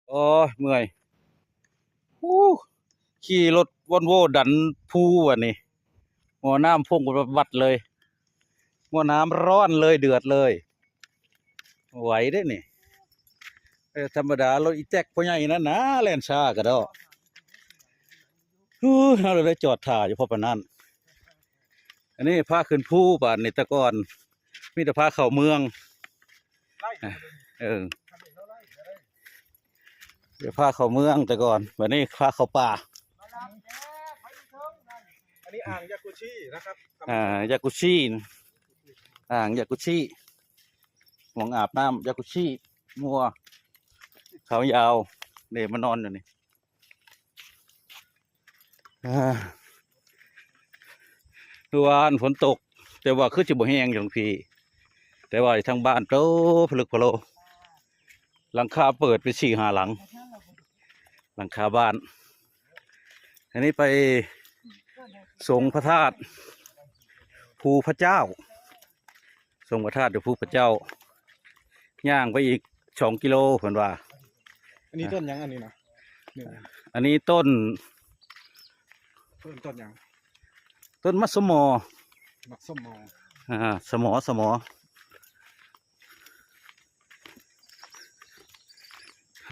โอ้ยเมื่อยฮู้ขี่รถวอนโวดันภูวันนี้หัวน้ำพุ่งบัดเลยหัวน้ำร้อนเลยเดือดเลยไหวได้นี่ธรรมดารถอีแจ็คพ่อใหญ่นั่นนะแล่นช้าก็ดอกฮู้เราเลยจอดถ่ายอยู่เพราะปานนั้นอันนี้พาขึ้นภูบ้านนี่แต่ก่อนมีแต่พาเข้าเมืองเออเดี๋ยวพาเข้าเมืองแต่ก่อนวันนี้พาเข้าป่าอันนี้อ่างยากุชินะครับ ยากุชิอ่างยากุชิหมองอาบน้ำยากุชิมัวเขายาวเดี๋ยวมานอนอยู่นี่ดูว่าฝนตกแต่ว่าคือจะบ่แห้งอย่างพี่แต่ว่าทางบ้านโตผลึกพะโลหลังคาเปิดไป4-5หลังหลังคาบ้านอันนี้ไปทรงพระธาตุภูพระเจ้าทรงพระธาตุภูพระเจ้าย่างไปอีก2 กิโลเพิ่นว่า อันนี้ต้นยังอันนี้นะ อันนี้ต้น ต้นยัง ต้นมัสมอ มักส้มมอ สมอ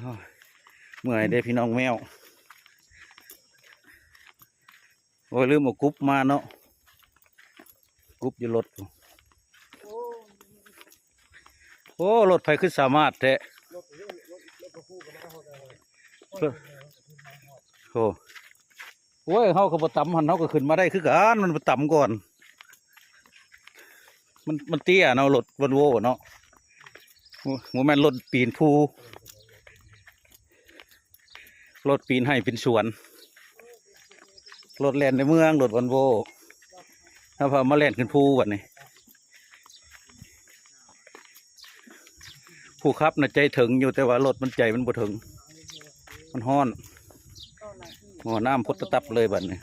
โอ้ยเมื่อยเด้พี่น้องแมวโอ้ยลืมเอากุ๊บมาเนาะกุ๊บอยู่รถโอ้รถไฟขึ้นสามารถแท้โอ้โอ้ยเขาก็บ่ต่ำหันเขาก็ขึ้นมาได้คือกันมันบ่ต่ำก่อนมันเตี้ยเนาะรถวันโวเนาะโมแม่นรถปีนภูรถปีนให้เป็นสวนรถแล่นในเมืองรถวันโวถ้าพามาแล่นขึ้นภูวันนี้ผู้ขับน่ะใจถึงอยู่แต่ว่ารถมันใจมันบ่ถึงมันฮ้อนหัวน้ำพดตับเลยบัดนี้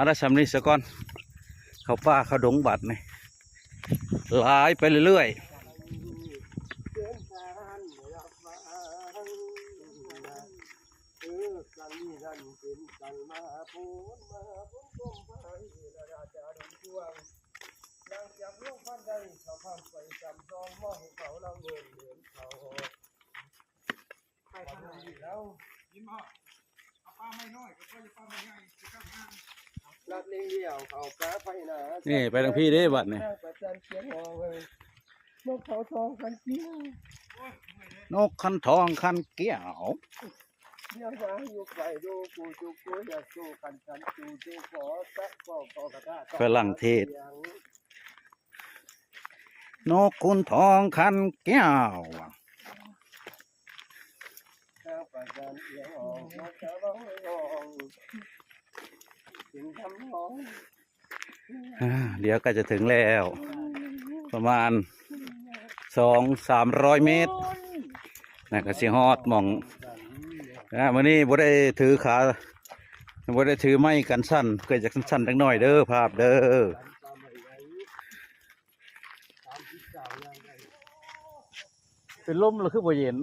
แล้วสำนี้ซะก่อนเขาป้าเขาดงบัดนี่หลายไปเรื่อยนี่ไปทางพี่เด้บัดนี่นกขันทองคันเกี้ยวเดี๋ยวหาอยู่ไกลดูกูจูกูอยากสู้กันกันจูจูขอแซะก็กระด้า ฝรั่งเทศนกขุนทองคันแก้วข้าวปลาจานเอียงออกมาจะร้องร้องถึงทำร้อง เดี๋ยวก็จะถึงแล้วประมาณ200-300 เมตรนะก็สิฮอดหม่องวันนี้บ่ได้ถือขาบ่ได้ถือไม้กันสั้นเกิดจากสั้นๆจักหน่อยเด้อภาพเด้อเป็นลมหรือคือบ่เย็น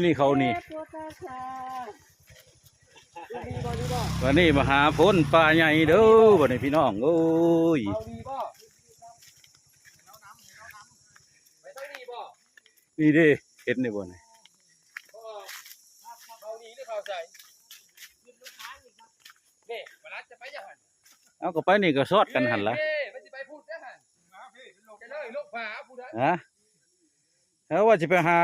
นี่เขานี่วันนี้มาหาพ้นปลาใหญ่เด้อวันนี้พี่น้องโอ้ยนี่ดิเห็นนี่บ่นี่เอาก็ไปนี่ก็ซอดกันหันละฮะแล้วว่าจะไปหา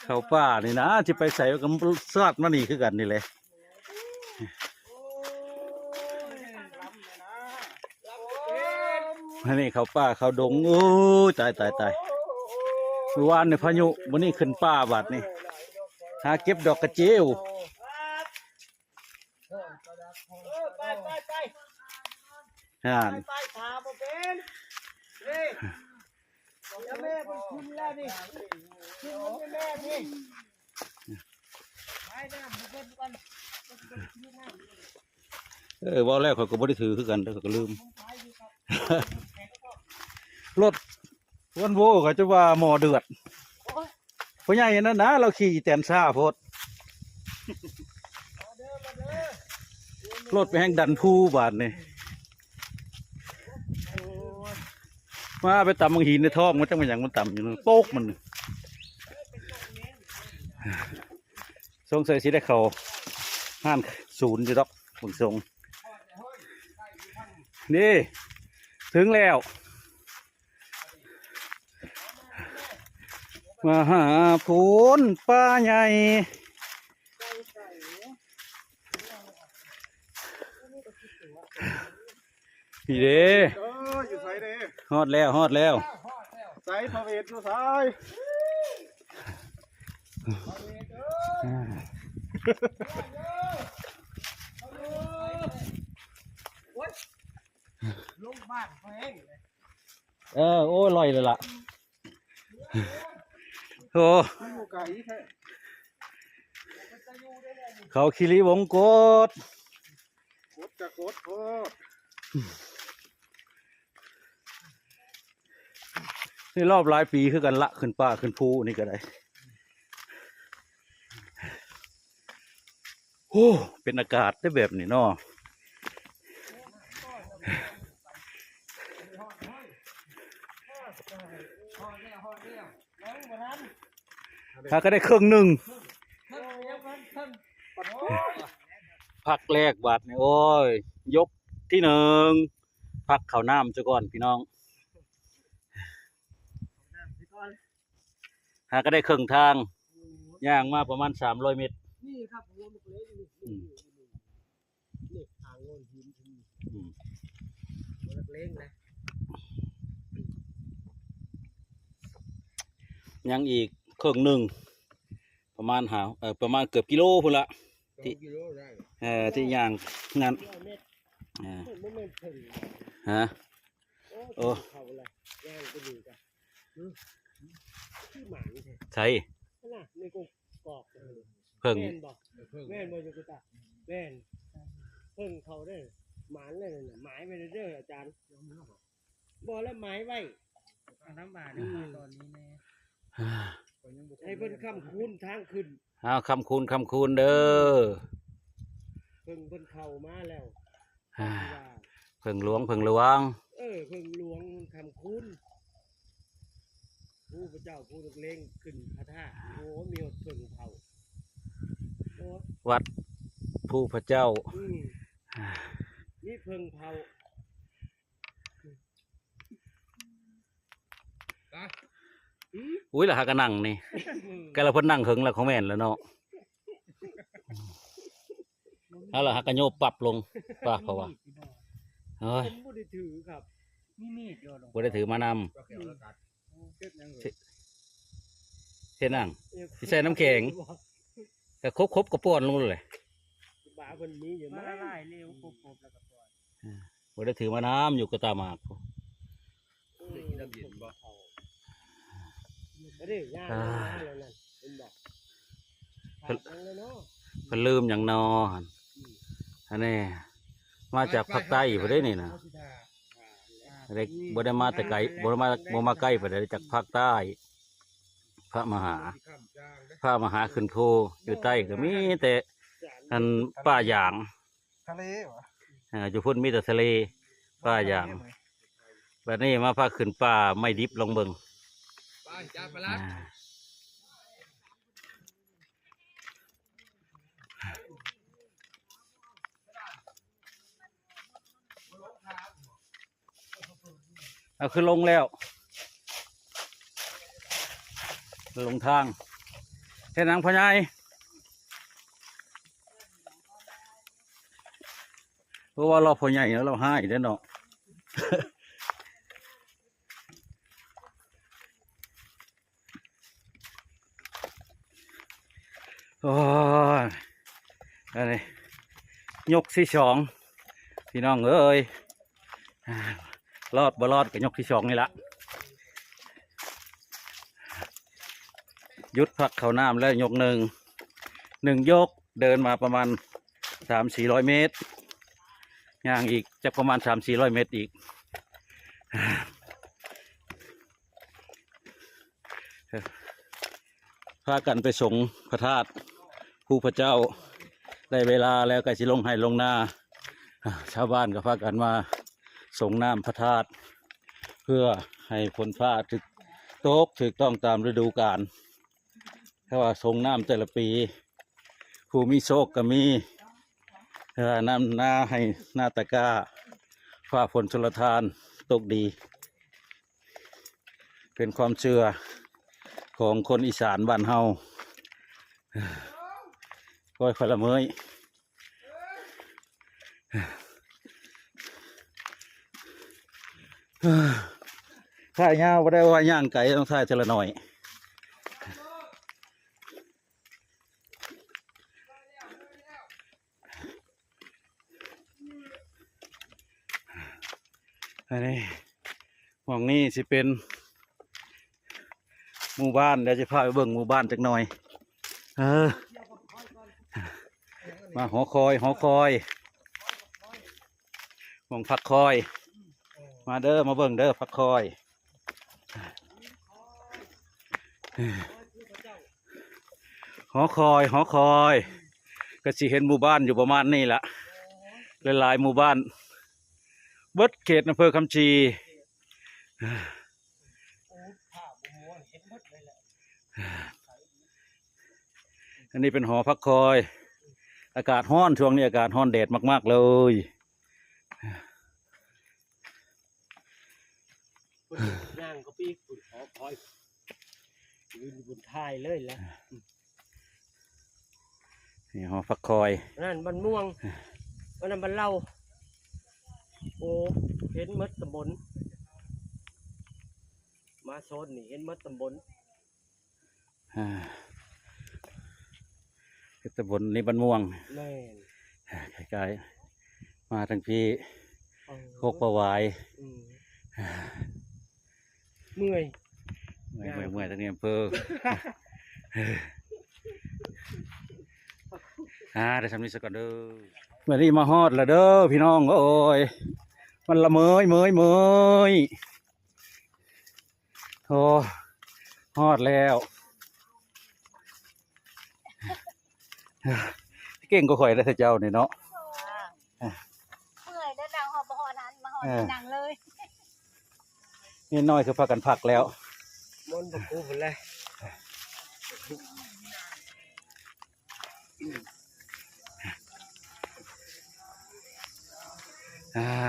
เขาป่านี่นะจะไปใส่กับซอดมานี่คือกันนี่เลยอันนี้เขาป่าเขาดงโอ้ยตาย เมื่อวานในพายุวันนี้ขึ้นป่าบาดนี่หาเก็บดอกกระเจียว ไปไปไป ห่าน ไปถามบ่เป็นนี่แล้วแม่เป็นคุณแล้วนี่คุณมันแม่นี่ไปน้ำบ่เป็นก่อน ว่าแล้วเขาก็บ่ได้ถือคือกันแต่เขาก็ลืม รถวันโวเขาจะว่าหมอเดือดพ่อใหญ่นั่นนะเราขี่แตนซ่าโพดรถไปแห่งดันผู้บาทนี่มาไปตำมังหินในท้องมันจังมันอย่างมันต่ำอยู่นั่นโป๊กมันสงสัยสิได้เขาห้านศูนย์จะดอกบุญทรงนี่ถึงแล้วมาหาพูนป้าใหญ่พี่เด้ อยู่ไสเด้ ฮอดแล้วฮอดแล้ว ไสพระเวทอยู่ไส ลงบ้านเขาเอง โอ้ลอยเลยล่ะโอ้ อยู่ไกลแท้ เขาคิริวงกฏ กดจะกดโพด นี่รอบหลายปีคือกันละขึ้นป่าขึ้นภูนี่ก็ได้โอ้เป็นอากาศได้แบบนี้เนาะถ้าก็ได้ครึ่งหนึ่งพักแรกบาทนี่โอ้ยยกที่หนึ่งพักข้าวน้ำซะก่อนพี่น้องหาก็ได้ครึ่งทางย่างมาประมาณ300 เมตร นี่ครับหัวมันเล็กนี่ทางโน่นหินหัวเล็กนะ ยังอีกครึ่งหนึ่งประมาณประมาณเกือบกิโลพุ่นละที่ที่ย่างงานฮะโอ้ใช่เพิ่ง แม่นบ่อยู่กุตาแม่นเพิ่งเขาได้หมานเลยน่ะหมายไปเด้ออาจารย์บ่แล้วหมายไว้น้ำบาดตอนนี้แม่ให้เพิ่นค้ำคูณทางขึ้นคำคูณเด้อ เพิ่งเข้ามาแล้วเพิ่งหลวงเพิ่งหลวงคำคูณผู้พระเจ้าผู้ตกเล่งขึ้นพระธาตุโอ้มีเพิ่งเผาวัดผู้พระเจ้านี่เพิ่งเผาอุ้ยล่ะหากระนั่งนี่แกละเพิ่นนั่งเหิงแล้วของแม่นแล้วเนาะเอาล่ะหากระโยบปรับลงป่ะเพราะว่าเฮ้ย ผมบ่ได้ถือครับมีมีดอยู่ บ่ได้ถือมานำเฮ็ดนั่งสิใส่น้ำแข็งแต่ครบกระป้อนลงเลยบาเพิ่นมีอยู่มาละลายเร็วครบแล้วก็ป้อนบ่ได้ถือมาน้ำอยู่กระตาหมากน้ำเย็นบ่บ่ได้ย่างแล้วนั่นเป็นบ่เพิ่นลืมหยังนออันนี้มาจากภาคใต้พุ่นเด้นี่นะบ่ได้มาแต่ไกลบ่มาใกล้พุ่นเด้จากภาคใต้พระมหาขึ้นภูอยู่ใต้ก็มีแต่อันป่าหยาง ทะเลเหรออยู่พุ่นมีแต่ทะเลป่าหยางแบบนี้มาพาขึ้นป่าไม่ดิบลงเบิ่งเอาขึ้นลงแล้วลงทางแค่นังพญายเพราะว่าเราพญายแล้วเราให้ได้เนาะ โอ้ยอะไรยกที่สองพี่น้องเอ้ยรอดบ่รอดกับยกที่สองนี่ละยุดพักเข้าน้ำแล้วยกหนึ่งยกเดินมาประมาณ300-400 เมตรย่างอีกจะประมาณ300-400 เมตรอีกพากันไปส่งพระธาตุผู้พระเจ้าได้เวลาแล้วก็สิลงให้ลงนาชาวบ้านก็พากันมาส่งน้ำพระธาตุเพื่อให้ฝนฟ้าถึกตกถูกต้องตามฤดูกาลถ้าว่าส่งน้ำแต่ละปีผู้มีโชคก็มีน้ำหน้าให้หน้าตะกร้าฟ้าฝนชลทานตกดี เป็นความเชื่อของคนอีสานบ้านเฮาก้อยคนละเมยถ่ายยาวไม่ได้ว่าย่างไก่ต้องถ่ายทีละหน่อยอันนี้หม่องนี้สิเป็นหมู่บ้านเดี๋ยวจะพาไปเบิ่งหมู่บ้านจักหน่อยมาหอคอยหม่องพักคอยมาเด้อมาเบิ่งเด้อพักคอยหอคอยก็สิเห็นหมู่บ้านอยู่ประมาณนี้ละหลายๆหมู่บ้านเบิดเขตอำเภอคำชีอันนี้เป็นหอพักคอยอากาศร้อนช่วงนี้อากาศร้อนแดดมากๆเลยย่างก็ปีฝุ่นหอคอยยืนบนท้ายเลยแหละ นี่หอพักคอยนั่นบันม่วงนั่นบันเล่าโอ้เห็นมดตำบลมาโซนนี่เห็นมดตำบลตำบลนี่บันม่วงแม่นใกล้ๆมาทางพี่โคกประวายเมื่อยทางนี้อำเภอได้ทำนี้สักก่อนเด้อเมื่อนี้มาฮอดแล้วเด้อพี่น้องโอ้ยมันละเมยโอ้ฮอดแล้วเก่งก็ข่อยได้เจ้านี่เนาะเมื่อยได้ดังหอบหอนั้นมาหอดังเลยนี่น้อยคือพากันผักแล้วมนต์กูหมดเลย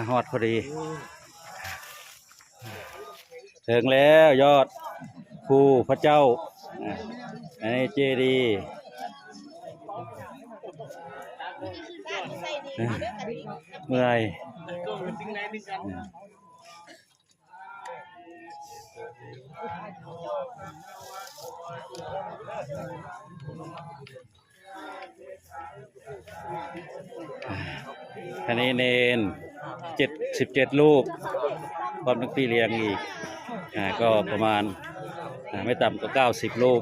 ฮอดพอดีถึงแล้วยอดภูพระเจ้าอันนี้เจดีย์เมื่อยอันนี้เนน17 รูปพร้อมทั้งพี่เลี้ยงอีกก็ประมาณไม่ต่ำกว่า90 รูป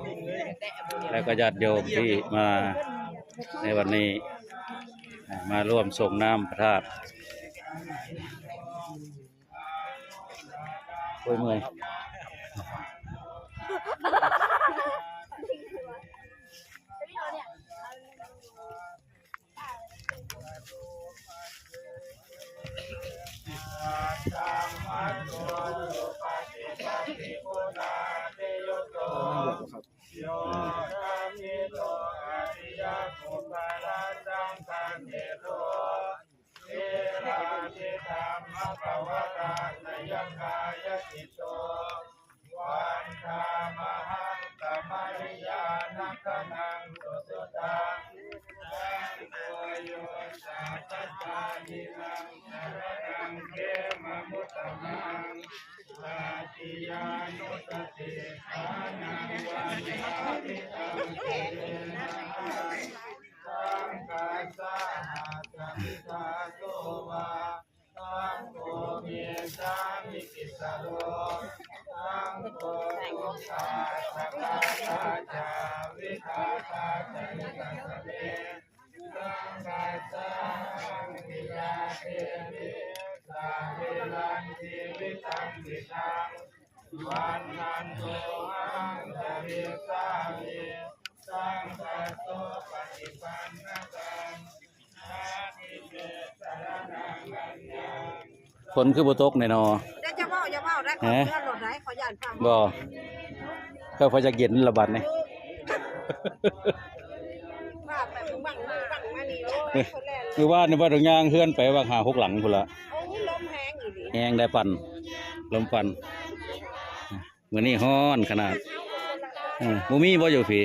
แล้วก็ญาติโยมที่มาในวันนี้มาร่วมส่งน้ำพระธาตุโอ้ยเมื่อย ฝนคือบ่ตกแน่นอน ได้จะเว้าอย่าเว้าได้ขอเพื่อนรถได้ขอย่านฟัง บ่ก็พอจะเย็นละบัดนี่ ว่าไปบังมานี่โอ้ยคนแล่น คือว่าในบ้านตรงย่างเฮือนไปว่าหา6 หลังพุ่นละ โอ้ยลมแห้งอีหลี แห้งได้ปั่นลมปั่นมื้อนี้ฮ้อนขนาดบ่มีบ่อยู่พี่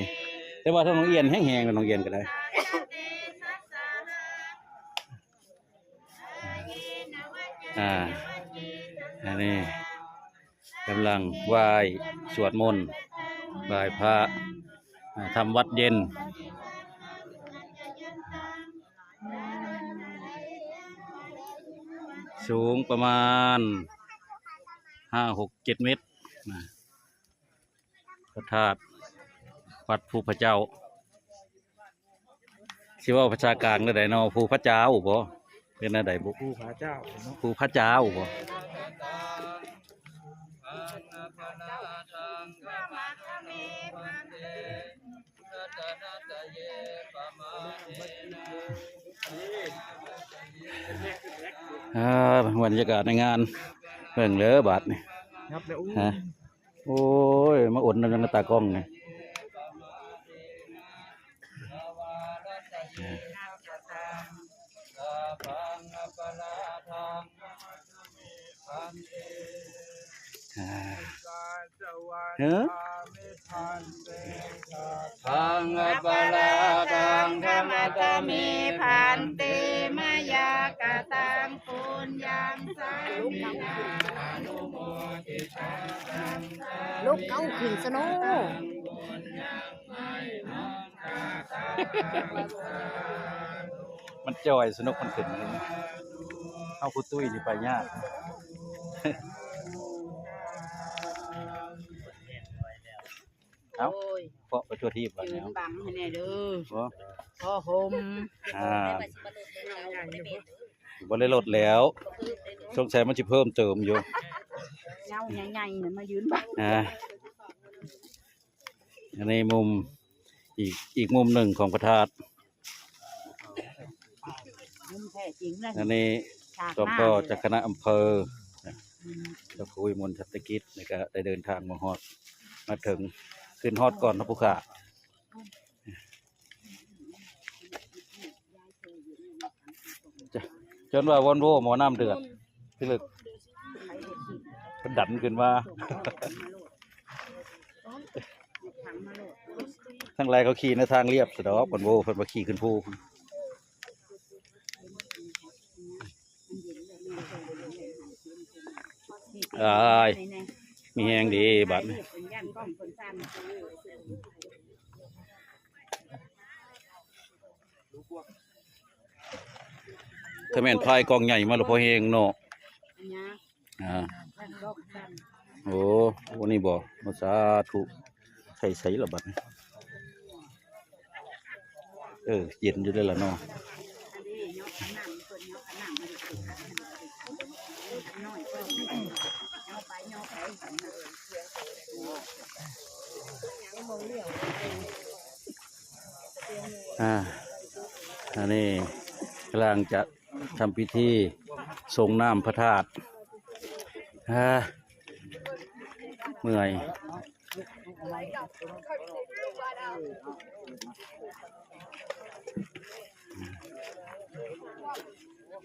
แต่ว่าถ้าน้องเอียนแห้งๆน้องเอียนก็ได้อันนี้กำลังไหว้สวดมนต์ไหว้พระทำวัดเย็นสูงประมาณ5-6-7 เมตรพระธาตุวัดภูพระเจ้าสิว่าภาษากลางได้ไดเนาะภูพระเจ้าบ่เป็นอะไรบ่ ผู้พระเจ้าเนาะ ภูพระเจ้าบ่บรรยากาศในงานเบิ่งเด้อบาดนี่ ครับแล้ว ฮะโอ้ยมาอดน้ำตากล้องนี่เฮ้อพังปะลาดังธรรมตามีพันติมายากะตังปุญญังสังฆานุโมทิตา ลูกเอาขึ้นซะเนาะ มันจอยสนุกมันขึ้นเอาผู้ตุ้ยนี่ไปยากเอา โอ้ย เพราะไปทั่วที่บ้าน ยื แล้ น ว บังให้แน่เด้อ บ่ พ่อห่ม บ่ได้ลดแล้วสงสัยมันสิเพิ่มเติมอยู่ เงาใหญ่ๆน่ะมายืนบัง อันนี้มุมอีกมุมหนึ่งของพระธาตุ มุมแท้จริงเลย อันนี้ ฉาก ก็ หน้า ก็จากคณะอำเภอเจ้าคุยมนต์ชัตกิจนี่ก็ได้เดินทางมาฮอดมาถึงขึ้นฮอดก่อนพระผู้ขาจนว่าวอนโวหมอน้ำเดือดพี่ลึกมันดันขึ้นมา ทั้งไรเขาขี่ในทางเรียบสะดอกวอนโวเพิ่นมาขี่ขึ้นภูอ้ายมีแหงดีบัดนี้ถ้าแม่นพายกองใหญ่มาแล้วพอแหงเนาะโอ้วันนี้บ่มาสาธุใส่ละบัดนี้เย็นอยู่เลยล่ะเนาะอันนี้กำลังจะทำพิธีส่งน้ำพระธาตุเมื่อย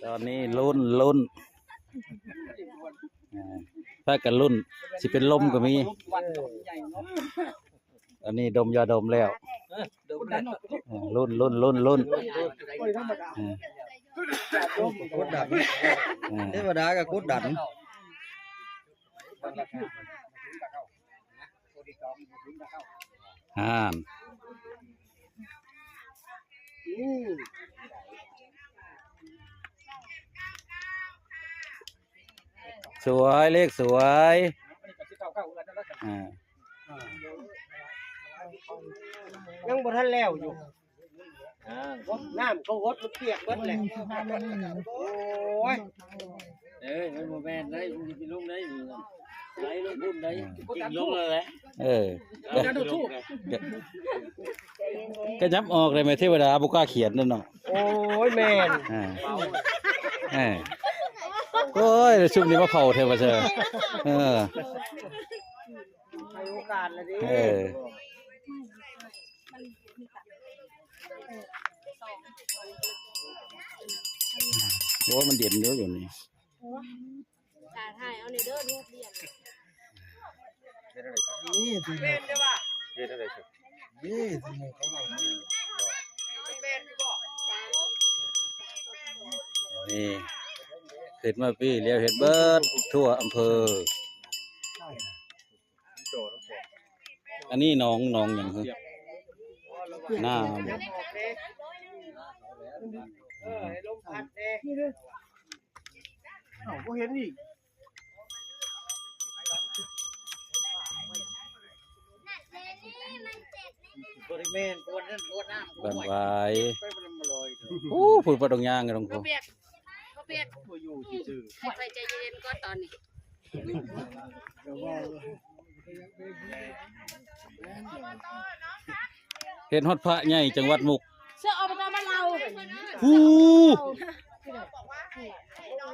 ตอนนี้ลุ้นถ้ากันลุ้นสิเป็นลมก็มีอันนี้ดมยาดมแล้วลุ้นกดดันเทวดาก็กดดัน สวยเลขสวย ยังบ่ทันแล้วอยู่น้ำเขาหดมันเปียกเบิดแหละโอ้ยมันบ่แม่นได้มึงสิไปลงได้นี่ไหลลงพุ่นได้กินลงเลยแหละ ก็ยับออกเลยไหมเทวดาบุกล้าเขียนนั่นเนาะ โอ้ยแม่น โอ้ยชุบนี้มาเผาเทวดาให้โอกาสละดิ โอ้มันเด่นเยอะอยู่นี่ ถ่ายเอาในเด้อรูปเรียน นี่สิ แม่นได้ป่ะ นี่สิเขาบอก แม่นบ่ นี่เห็ดมาปีเลี้ยวเห็ดเบิดทั่วอำเภออันนี้น้องอย่างคือหน้า ให้ลมพัดเด้เอ้าบ่เห็นอีก บริเวณตัวนั้นตัวน้ำ บ้านไว้ ไปมันมาลอย โอ้พูดปลาดงยางกันตรง ก็ นี้ เปียกก็เปียก ตัวอยู่ซื่อ ให้ใจเย็นๆก็ตอนนี้ เห็นฮอดพระใหญ่จังหวัดมุก เสื้ออบตบ้านเรา ฮู้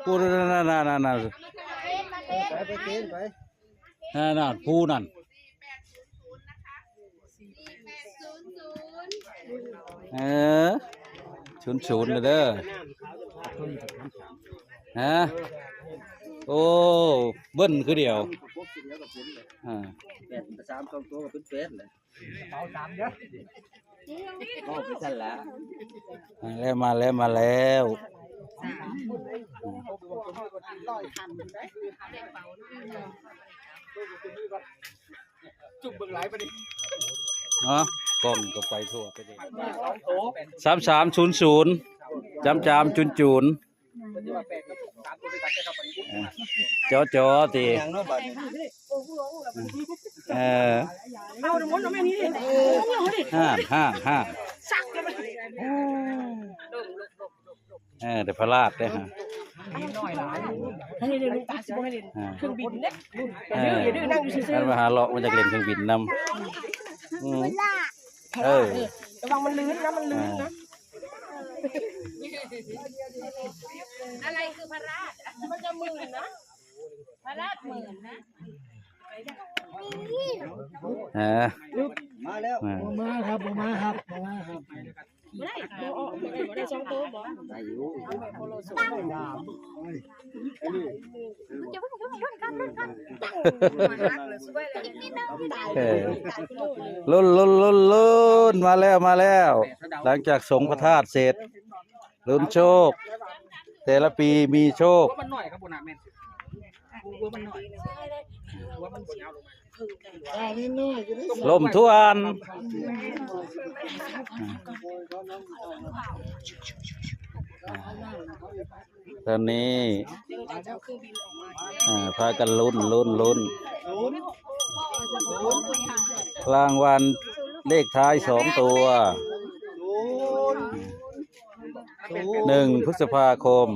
พูดนั่น ไปเต้นไป นั่นผู้นั่นศูนย์เลยเด้อฮะโอ้เบิ้ลคือเดียวเป็ดสามตัวกับเป็ดเลยเอาสามเด้อก็ไปสั่นละ มาแล้ว จุ่มเบิ่งไหลไปดิ เนาะกล้องก็ไปทั่วไปเลย3300จามจูนจอตี อย่างนู้นบัดนี้ เอาเดี๋ยวมันเอาแม่นี่ดิ ห้าเดี๋ยวพลาดได้ฮะ ให้เดี๋ยวลูกตาสิบ่ให้เล่นเครื่องบินเด้อย่าดื้อนั่งอยู่ซื่อ ท่านมาหาเลาะมาจากเล่นเครื่องบินนำระวังมันลื่นนะมันลื่นนะ อะไรคือพระราชมันจะหมื่นนะพระราชหมื่นนะ มาแล้ว มาครับได้ได้สองตัวบ่ ได้อยู่ ลุ้นมาแล้ว หลังจากสงฆ์พระธาตุเสร็จลุ้นโชค แต่ละปีมีโชค มันหน่อยครับบ่น่ะแม่นวัวมันหน่อยวัวมันบ่ยาวลงมา ลมทวนตอนนี้พากันลุ้นรางวัลเลขท้าย2 ตัว 1 พฤษภาคม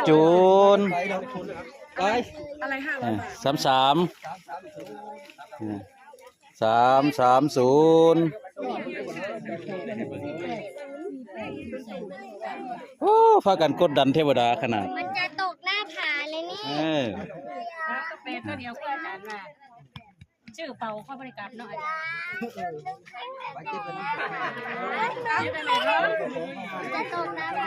จูนไปอะไร330โอ้พากันกดดันเทวดาขนาด มันจะตกหน้าผาเลยนี่ก็เป็นตัวเดียวกับอาจารย์ว่าชื่อเป่าเข้าบริการเนาะอาจารย์จะตกหน้าผา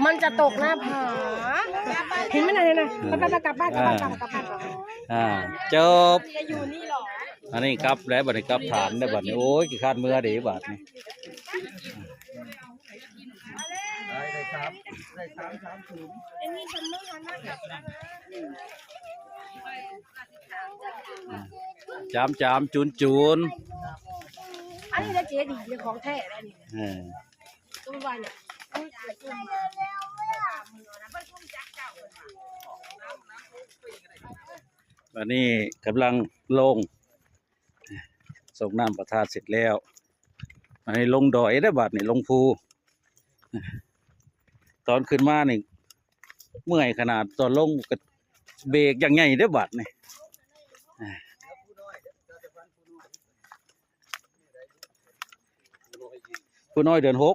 มันจะตกหน้าผาเห็นไหมน่ะเนี่ยนะกลับบ้านจบอันนี้ครับแล้วบัดนี้ครับฐานได้บัดนี้โอ้ยกี่คาดมือเดี๋ยวบัดนี้ได้ครับได้จามจูนอันนี้จะเจ๊ดีเลยของแท้ได้นี่ตัววายเนี่ย วันนี้กำลังลงส่งน้ำประทานเสร็จแล้วอันนี้ลงดอยได้บัดนี่ลงภูตอนขึ้นมานี่เมื่อยขนาดตอนลงก็เบรกอย่างไงได้บัดนี่ผู้น้อยเดือน6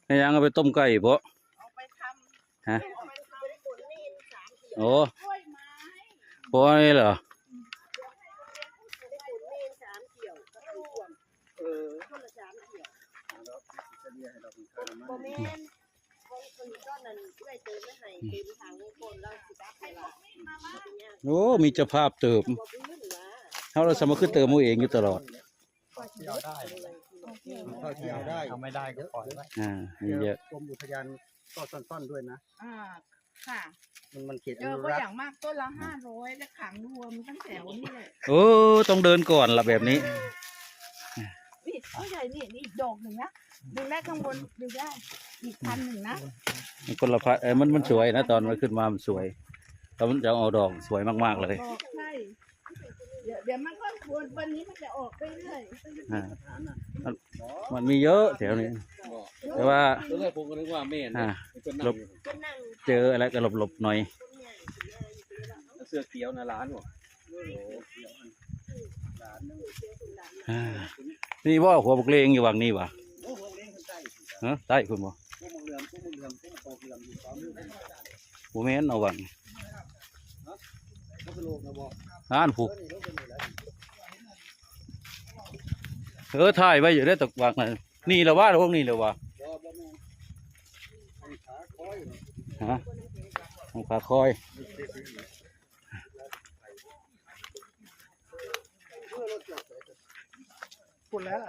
ให้ยังเอาไปต้มไก่บ่ฮะโอ้ปล่อยเหรอโอ้มีเจ้าภาพเติมเราสามารถขึ้นเติมมือเองอยู่ตลอดเอาไม่ได้ก็ปล่อยไว้ มีเยอะ กรมอุทยานก็ซ่อนๆด้วยนะ ค่ะ มันเขตอ เจอ นุ ก็ รัก อ ษ์ ย่างมากต้นละ500และขังรวมตั้งแถวนี่เลย โอ้ต้องเดินก่อนละแบบนี้ นี่ต้นใหญ่นี่อีกดอกหนึ่งนะดึงได้ข้างบนดึงได้อีก1,000นะ คนละพัดมันสวยนะตอนมันขึ้นมามันสวยแล้วมันจะเอาดอกสวยมากๆเลย ดอกใช่เดี๋ยวมันก็วันนี้มันจะออกไปเรื่อย มันมีเยอะแถวนี้แต่ว่า ตอนแรกผมก็นึกว่าแม่น หลบเจออะไรก็หลบๆหน่อย เสื้อเขียวนะร้านบ่ นี่ว่าหัวบุกเลงอยู่วังนี่วะฮะใต้คุณบ่บ่แม่นเอาวังผูกถ่ายไว้อยู่ได้ตกวังนี่แหละว่าพวกนี้แหละว่าฮะขาคอยพูดแล้ว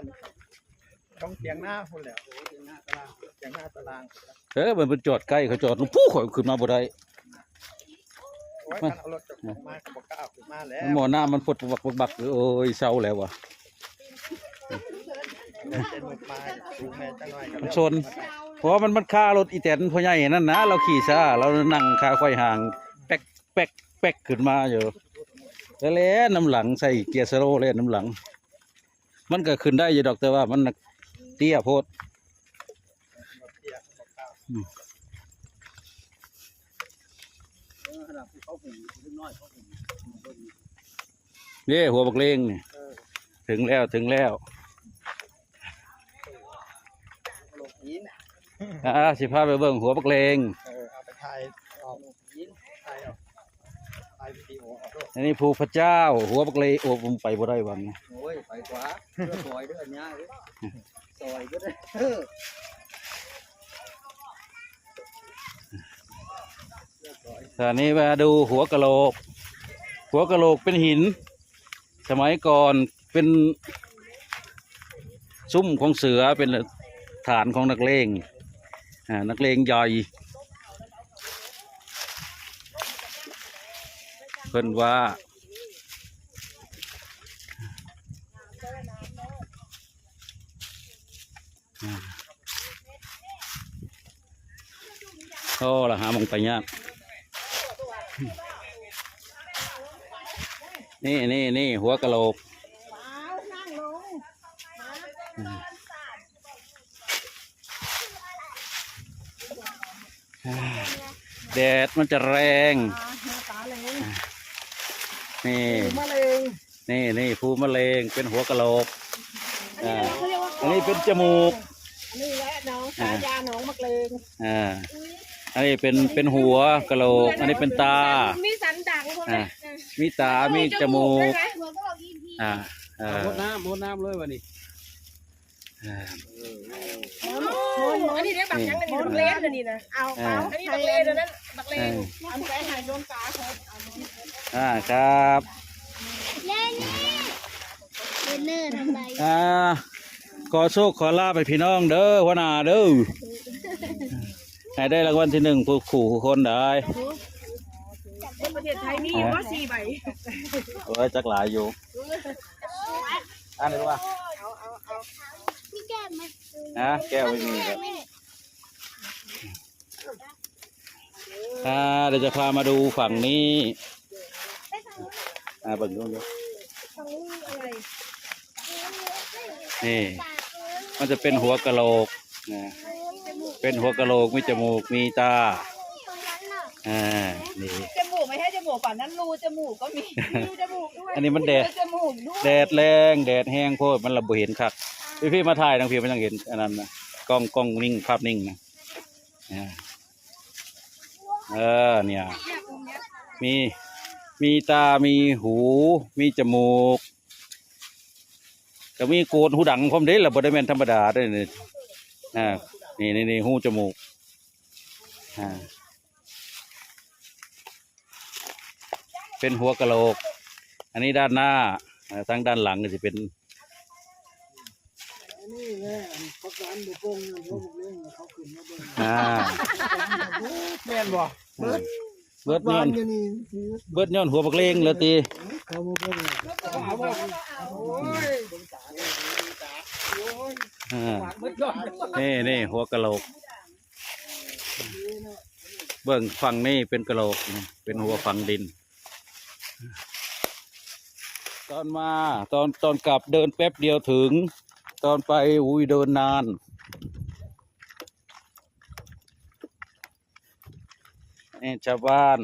ต้องเตียงหน้าพูดแล้วเตียงหน้าตารางมันเป็นจอดใกล้เขาจอดลงผู้ข่อยขึ้นมาบ่ได้ ไว้กันเอารถจากมากับบอกก้าวขึ้นมาแล้ว หมอหน้ามันปวดบักโอ้ยเศร้าแล้ววะ เป็นหมดมาดูแม่จังหน่อย มันชนเพราะมันฆ่ารถอีแตนพ่อใหญ่นั่นนะเราขี่ซ่าเรานั่งคาควายห่างแป๊กขึ้นมาอยู่แล้วน้ำหลังใส่เกียร์สโลว์เลยน้ำหลังมันก็ขึ้นได้อยู่ดอกแต่ว่ามันเตี้ยโพดนี่หัวบักเลงนี่ถึงแล้วสิพาไปเบิ่งหัวบักเลง เอาไปถ่ายออกยินถ่ายออกถ่ายวิดีโอออกด้วย อันนี้ภูพระเจ้าหัวบักเลงโอ้ผมไปบ่ได้วันนี้ โอ้ยไปขวาเพื่อซอยด้วยอันนี้ซอยก็ได้ตอนนี้มาดูหัวกะโหลกเป็นหินสมัยก่อนเป็นซุ้มของเสือเป็นฐานของนักเลงนักเลงใหญ่เพิ่นว่าโอ้ละหามองไปยากนี่หัวกะโหลกแดดมันจะแรงนี่ภูมะเร็งเป็นหัวกะโหลกอันนี้เป็นจมูกนี่แหละน้องฉายาน้องมักเลงอันนี้เป็นหัวกะโหลกอันนี้เป็นตามีสันดังพวกนี้ มีตามีจมูกหมดน้ำเลยวันนี้ อันนี้ได้บักยังอันนี้บักเล่นอันนี้นะเอาอันนี้บักเล่นอันนั้นบักเล่นอันไปหายโดนตาครับครับเล่นเล่นทำไรขอโชคขอลาไปพี่น้องเด้อหัวหน้าเด้อให้ได้รางวัลที่1ผู้ขู่คนได้ประเทศไทยมีว่า4 ใบโอ้ยจักหลายอยู่เลยว่ามีแก้มไหม นะแก้วไม่มีครับเดี๋ยวจะพามาดูฝั่งนี้เบิ่งดูนี่มันจะเป็นหัวกะโหลกนะเป็นหัวกะโหลกมีจมูกมีตานี่ จมูกไม่ใช่จมูกฝั่งนั้นรูจมูกก็มีรูจมูกด้วย อันนี้มันแดด รูจมูกด้วย แดดแรงแดดแห้งโพดมันระเบิดเห็นคักพี่มาถ่ายทางพี่มันยังเห็นอันนั้นนะกล้องนิ่งภาพนิ่งนะเนี่ยมีตามีหูมีจมูกก็มีโกนหูดังพร้อมเด้ละบ่ได้แม่นธรรมดาเด้อนี่หูจมูกเป็นหัวกะโหลกอันนี้ด้านหน้าทั้งด้านหลังก็จะเป็นนี่แหละประกันบุกงพวกเรื่องเขาขึ้นมาเบิ่งแม่นบ่เบิดย้อนหัวบักเลงเลยตีเขาบ่เบิ่งนี่หัวกะโหลกเบิ่งฝั่งนี้เป็นกะโหลกเป็นหัวฝั่งดินตอนกลับเดินแป๊บเดียวถึงตอนไปเดินนานนี่ชาวบ้าน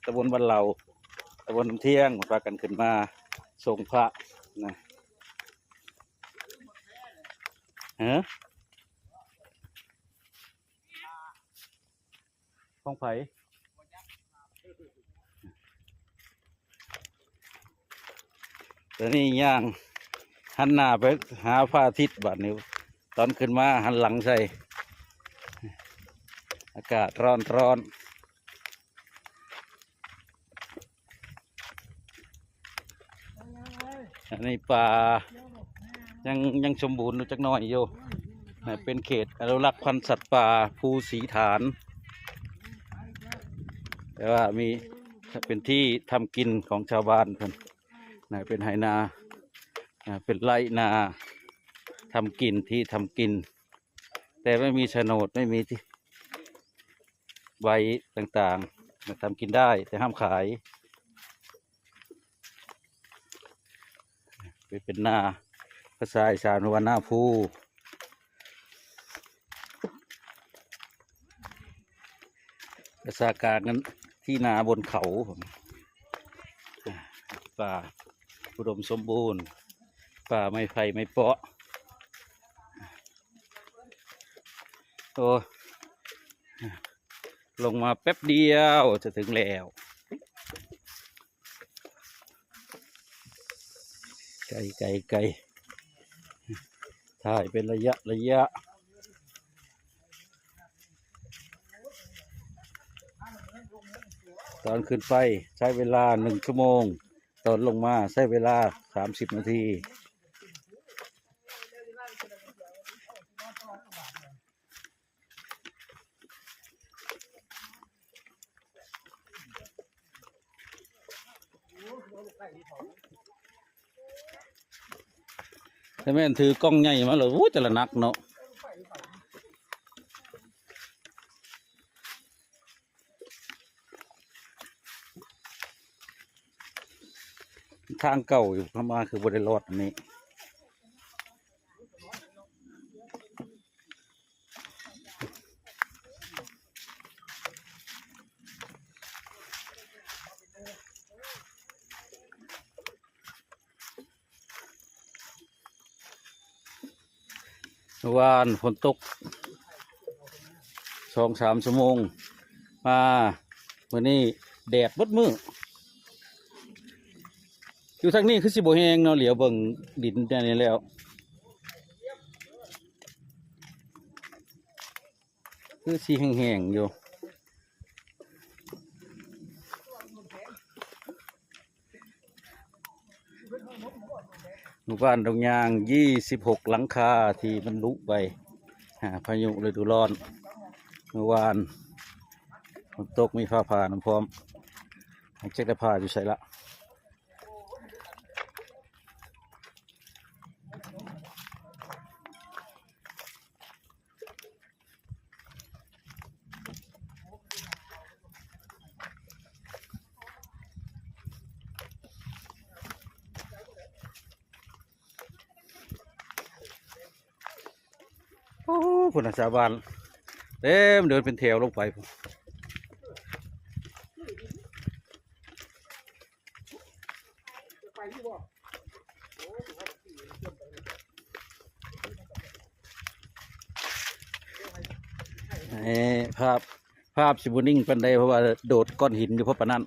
ตำบลบ้านเหล่าตำบลน้ำเที่ยงพากันขึ้นมาส่งพระนะของไผ่แต่นี่ย่างหันหน้าไปหาพระอาทิตย์บัดนี้ตอนขึ้นมาหันหลังใส่อากาศร้อนอันนี้ป่ายังสมบูรณ์อยู่จักหน่อยอยู่เป็นเขตอนุรักษ์พันธุ์สัตว์ป่าภูสีฐานแต่ว่ามีเป็นที่ทำกินของชาวบ้านเพิ่นเป็นไหนาเป็นไร่นาทำกินที่ทำกินแต่ไม่มีโฉนดไม่มีที่ใบต่างๆมาทำกินได้แต่ห้ามขายเป็นนาภาษาอีสานว่าหน้าภูภาษากลางนั้นที่นาบนเขาป่าอุดมสมบูรณ์ป่าไม้ไผ่ไม้เปาะโอ้ลงมาแป๊บเดียวจะถึงแล้วไกลถ่ายเป็นระยะตอนขึ้นไปใช้เวลา1 ชั่วโมงตอนลงมาใช้เวลา30 นาทีแต่แม่นถือกล้องใหญ่มาเลยแต่ละนักเนาะทางเก่าอยู่เข้ามาคือบริรอดอันนี้เมื่อวานฝนตก2-3 ชั่วโมงมาวันนี้แดดบดมืออยู่ทางนี้คือสิบแห้งเนาะเหลียวเบิ่งดินนี่แล้วคือสีแห้งๆอยู่หมู่บ้านดงยาง26 หลังคาที่มันลุไปพายุฤดูร้อนเมื่อวานฝนตกมีฟ้าผ่าน้ำพร้อมเช็คได้ผ่าอยู่ใส่ละ พุ่นน่ะชาวบ้านเต็มเดินเป็นแถวลงไปพุ่นภาพสิบนิ่งเป็นใดเพราะว่าโดดก้อนหินอยู่เพราะปะนั้น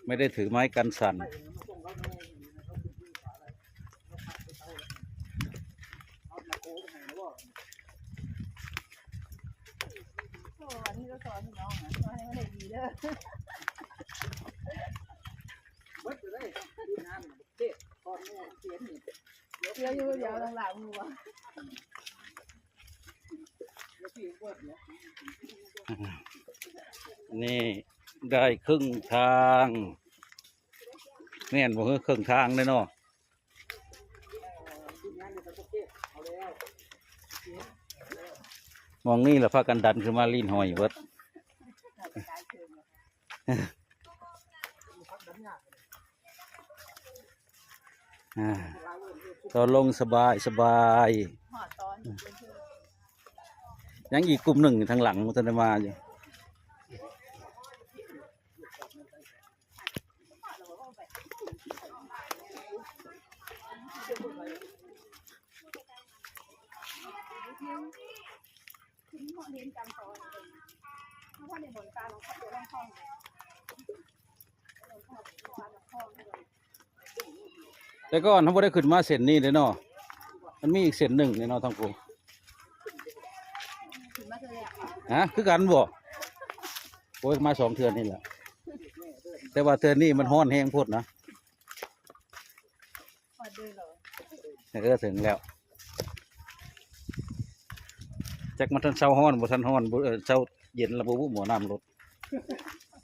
ไม่ได้ถือไม้กันสั่น โอ้อันนี้ก็สอนน้องนะสอนให้มันได้ดีเด้อเดี๋ยวอยู่เดี๋ยวหลังๆมือวะ นี่ได้ครึ่งทางแม่นบ่คือครึ่งทางเลยเนาะมองนี่แหละพากันดันขึ้นมาลีนหอยเบิดตอนลงสบายสบาย หอดตอน ยังอีกกลุ่มหนึ่งทางหลังมันจะมาอยู่แต่ก่อนเขาไม่ได้ขึ้นมาเส้นนี้เลยเนาะมันมีอีกเส้นหนึ่งเนี่ยเนาะทั้งคู่ฮะคือกันบ่โอ้ยมา2 เทือนนี่แหละแต่ว่าเทือนนี้มันห้อนแห้งโพดนะ หอดเลยเหรอ ถึงแล้วจักมันทันเช้าห้อนบ่ทันห้อนบ่เช้าเย็นแล้วบ่หมอน้ำรถ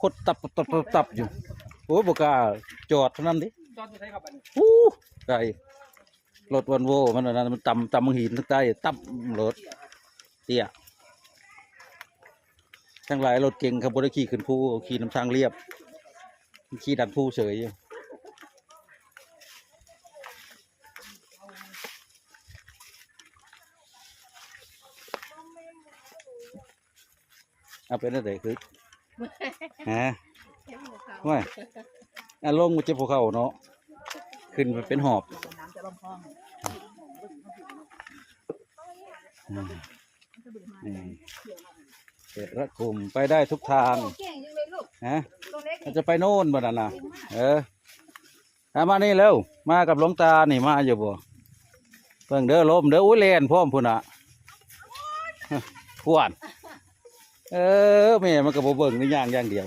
คดตับอยู่โอ้ยบ่กล้าจอดเท่านั้นดิ จอดอยู่ใช่ครับอันนี้ ไก่รถวันโวมันอันนั้นมันตำหินทั้งใต้ตับรถเตี้ยทั้งหลายรถเก่งครับบ่ได้ขี่ขึ้นภูขี่น้ำทางเรียบขี่ดันภูเฉยอยู่เอาเป็นอะไรคือฮะว่าลงมาเจ็บหัวเข่าเนาะขึ้นไปเป็นหอบเสร็จแล้วกลุ่มไปได้ทุกทาง เก่งจังเลยลูก ฮะ ตัวเล็ก เราจะไปโน่นบ่นั่นน่ะมานี่เร็วมากับหลวงตานี่มาอยู่บ่เพิ่งเด้อลมเด้ออุ้ยแลนพร้อมพุ่นน่ะพวนแม่มันก็บ่เบิ่งนี่อย่างเดียว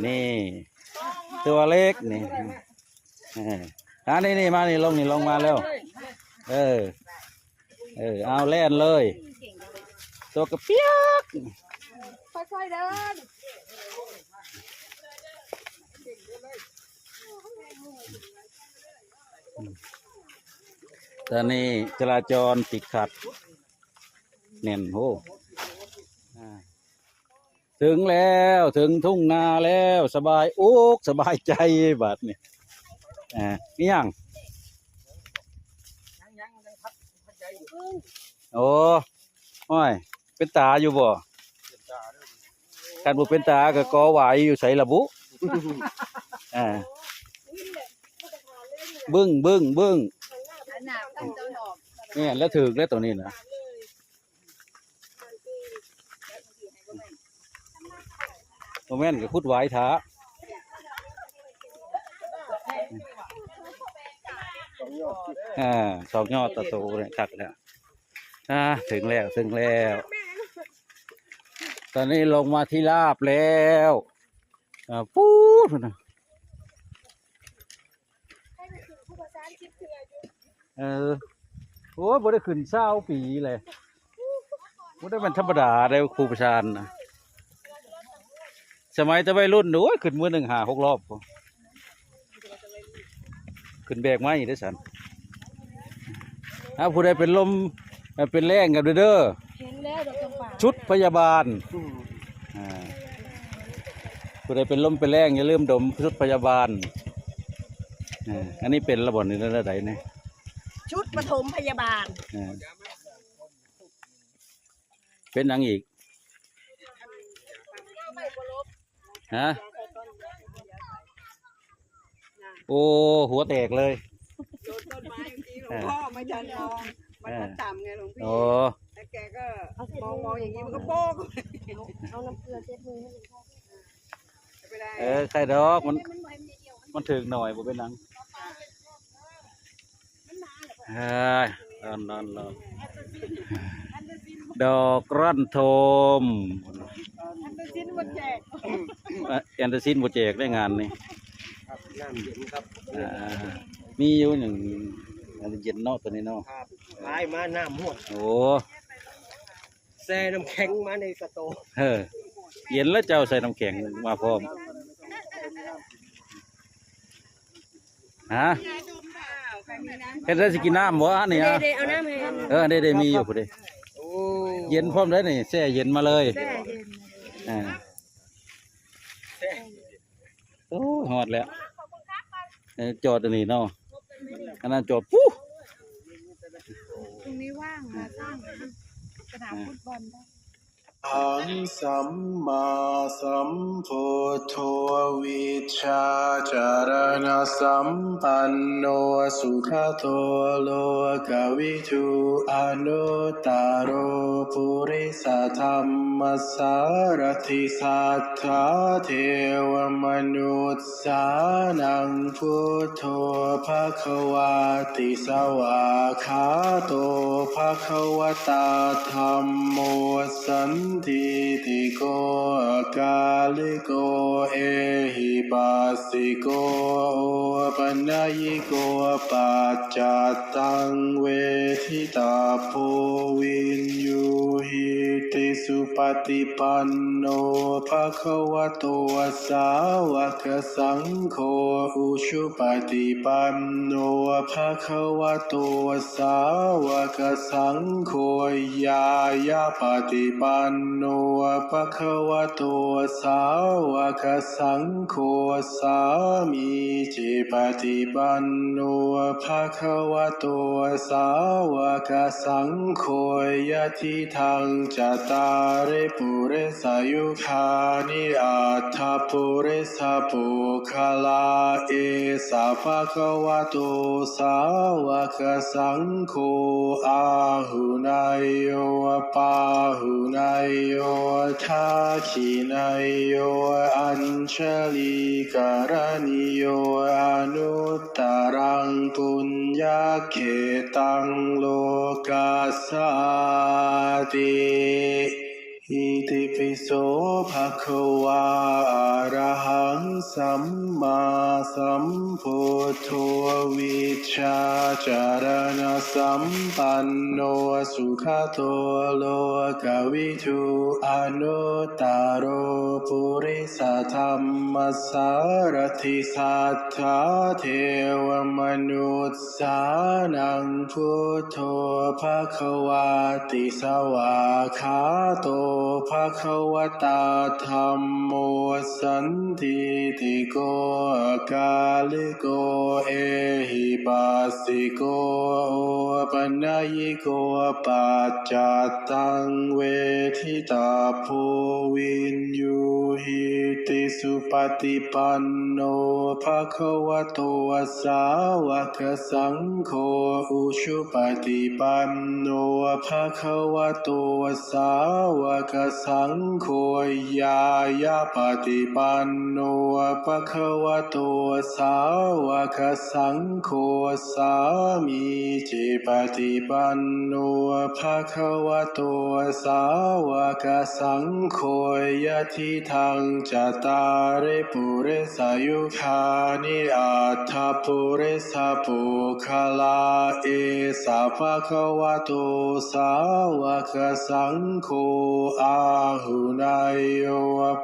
นี่ตัวเล็กนี่นี่มานี่ลงมาแล้วเอาแล่นเลยตัวกระเปียก ค่อยๆเดิน ตอนนี้จราจรติดขัดแน่นโหถึงแล้วถึงทุ่งนาแล้วสบายอกสบายใจบัดนี่นี่ยังโอ้ยเป็นตาอยู่บ่การบุเป็นตาก็กอไหวอยู่ใส่ระบุบึ้งหนาตั้งเจ้าดอก เนี่ยแล้วถึงแล้วตัวนี้นะโมเมนต์ก็คุดไว้ท้า2 ยอดตะโตเนี่ยขัดแล้วถึงแล้วตอนนี้ลงมาที่ราบแล้วปู๊ดนะโอ้ยบ่ได้ขึ้น20 ปีเลยบ่ได้เป็นธรรมดาได้ครูประชานนะสมัยจะไปรุ่นโอ้ยขึ้นมือหนึ่ง5-6 รอบขึ้นแบกไม้ได้สันผู้ใดเป็นลมเป็นแรงกับเด้อ เห็นแล้วดอกจำปา ชุดพยาบาลอ่าผู้ใดเป็นลมเป็นแรงอย่าลืมดมชุดพยาบาลอันนี้เป็นระบบนี้ระดับไหนเนี่ย ชุดปฐมพยาบาล เป็นหยังอีกฮะโอ้หัวแตกเลย โดนต้นไม้ที่หลวงพ่อไม่ทันมองมันต่ำไงหลวงพี่ โอ้ แล้วแกก็มองอย่างนี้มันก็โป๊กเอาน้ำเกลือเช็ดมือให้หลวงพ่อไม่ได้ ใครดอกมันถึงหน่อยบ่เป็นหยังนอนดอกร่อนโทม อันเป็นชิ้นวันแจก แอนเดอร์ซินโปรเจกต์ได้งานนี่ ครับน้ำเย็นครับ มีอยู่หนึ่งอันเย็นเนาะตัวนี้เนาะ ครับลายมาน้ำหด โอ้ แช่น้ำแข็งมาในสโต เย็นแล้วเจ้าใส่น้ำแข็งมาพร้อมฮะเฮ็ดได้สิกินน้ำบ่อันนี้ฮะ เอาน้ำให้ ได้มีอยู่พุ่นเด้ โอ้ เย็นพร้อมได้นี่แช่เย็นมาเลย แช่เย็น โอ้ฮอดแล้วจอดอันนี้เนาะอันนั้นจอดปุ๊ ตรงนี้ว่างมาสร้างสนามฟุตบอลได้ หังสัมมาสัมพุทโธวิชชาจารณสัมปันโนสุขโตโลกวิทูอนุตตโรปุริสธรรมสารถิสัทธาเทวมนุษย์สานังพุทโธภควาติสวากขาโตภควตาธัมโมสันทิติโกกาลิโกเอหิปัสสิโกปัญญิโกปัจจัตตังเวทิตาโพวินยูหิติสุปฏิปันโนภควโตสาวกสังโฆอุชุปฏิปันโนภควโตสาวกสังโฆยายาปฏิปันโนภควโตสาวกสังโฆสามีจิปฏิปันโนภควโตสาวกสังโฆยะทิทังจตาริปุเรสายุคานิอัตถปุเรสปุคลาเอสาภควโตสาวกสังโฆอาหุนายโยปาหุนายโยทักขินายโยอัญชลีการณิโยอนุตตรังปุญญาเขตังโลกัสสาติอิติปิโสภะคะวาอะระหังสัมมาสัมพุทโธวิชชาจารณสัมปันโนสุขโตโลกวิทูอนุตตโรปุริสธรรมสารถิสัทธาเทวมนุษย์สานังพุทโธภควาติสวากขาโตภควตาธัมโมสันทิติโกกาลิโกเอหิปัสสิโกปัญญิโกปัจจัตตังเวทิตาโพวินยูหิติสุปฏิปันโนภควโตสาวกสังโฆอุชุปฏิปันโนภควโตสาวกสังโฆยายาปฏิปันโนภควโตสาวกสังโฆสามีจิปฏิปันโนภควโตสาวกสังโฆยะทิทังจตาริปุเรสายุคานิอัตถปุเรสปุคลาเอสาภควโตสาวกสังโฆ อาหุนายโย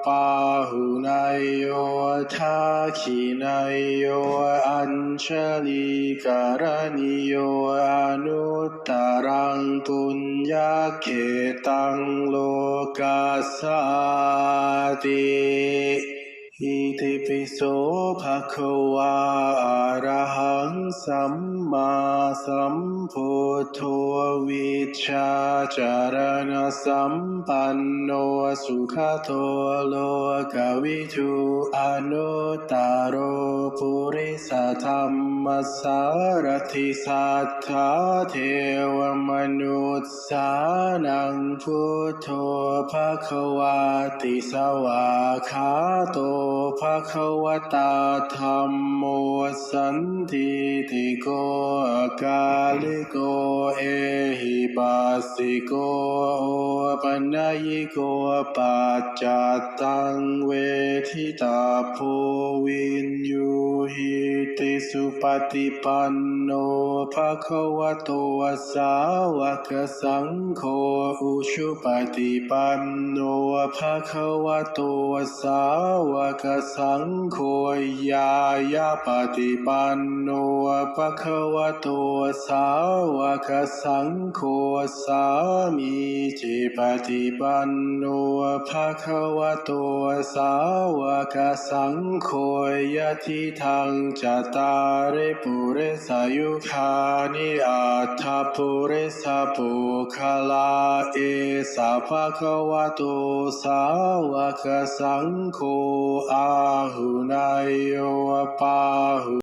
ปาหุนายโยทักขินายโยอัญชลีการณิโยอนุตตรังปุญญาเขตังโลกัสสาติอิติปิโสภะคะวาอะระหังสัมมาสัมพุทโธวิชชาจารณะสัมปันโนสุขโตโลกวิทูอนุตตโรปุริสธรรมสารถิสัทธาเทวมนุษย์สานังพุทโธภะคะวาติสวากขาโตภะคะวตาธัมโมสันทิติโกอาลิโกเอหิปัสสิโกโอปัญญิโกปัจจัตตังเวทิตาโพวินยูหิติสุปฏิปันโนภะคะวะโตสาวกสังโฆอุชุปฏิปันโนภะคะวะโตสาวกสังโฆยายาปฏิปันโนภะคะวะโตสาวกสังโฆสามีจิปฏิปันโนภะคะวะโตสาวกสังโฆยะทิทังจตาริปุเรสายุคานิอัตถปุเรสปุคลาเอสะภะคะวะโตสาวกสังโฆอาหุนายโยปาหุ